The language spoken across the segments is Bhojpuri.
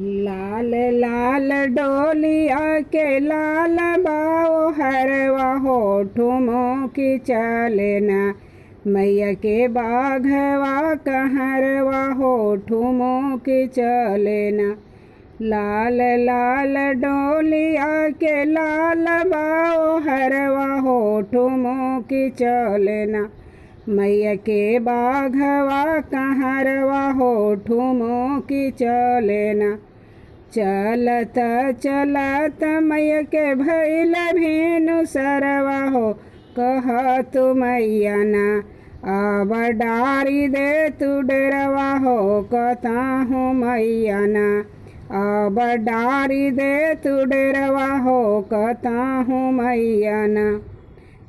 लाल लाल डोलिया के लाल बाओ हरवा हो ठुमो की चलना। मैया के बाघवा कहरवा हो ठुमो की चलना। लाल लाल डोलिया के लाल बाओ हरवा हो ठुमो की चलना। मैया के बाघवा कहरवा हो ठुमो की चलना। चलत चलत मैया के भैल भेनु सरवा हो कहत मैया ना। अब डारी दे तू डेरवा हो कहताहूँ मैया ना। अब डारी दे तू डेरवा हो कहताहूँ मैया ना।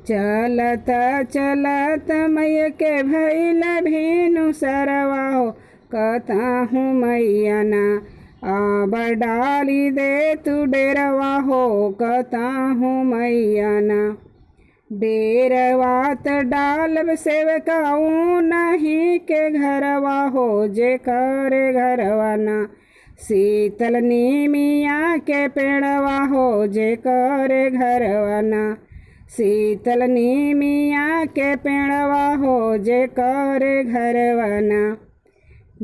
चलत चलत मैया के भैल भेनु सरवा हो कहताहूँ मैया ना। अब डाली दे तू डेरवा हो कहताहूँ मैया ना। डेरवा त डालब सेवकाऊ नहीं के घरवा हो जे करे घरवा ना। शीतल नीमिया के पेड़वा हो जे करे घरवा ना। शीतल नीमिया के पेड़वा हो जे करे घरवा ना।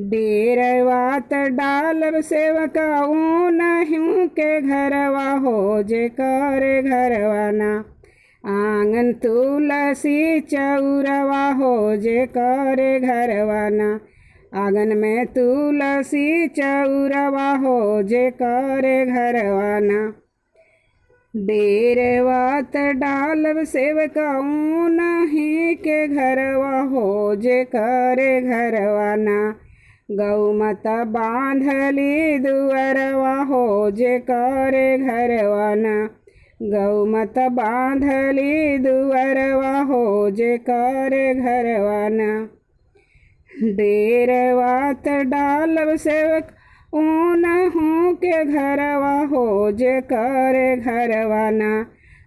डेरवा त डालब सेवकाऊ नहीं के घरवा हो जे करे घरवा ना। आंगन तुलसी चौरवा हो जे करे घरवा ना। आंगन में तुलसी चौरवा हो जे करे घरवा ना। डेरवा त डालब सेवकाऊ नहीं के घरवा हो जे करे घरवा ना। गौ माता बांधली दुअरवा हो जे करे घरवा ना। गौ माता बांधली दुअरवा हो जे करे घरवा ना। डेरवा त डालब सेवक ऊनहू के घरवा हो जे करे घरवा ना।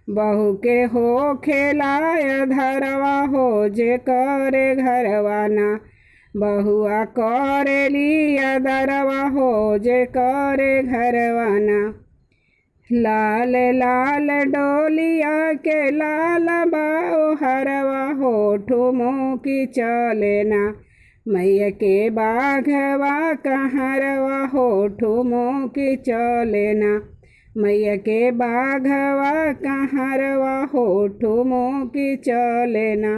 बहू के हो खेलाय धरवा हो जे करे घरवा ना। बहुआ करेली दरवा हो जे करे घरवा ना। लाल लाल डोलिया के लाल बाओ हरवा हो ठुमो की चलना। मैया के बाघवा कहरवा हो ठुमो की चलना। मैया के बाघवा कहरवा हो ठुमो की चलना।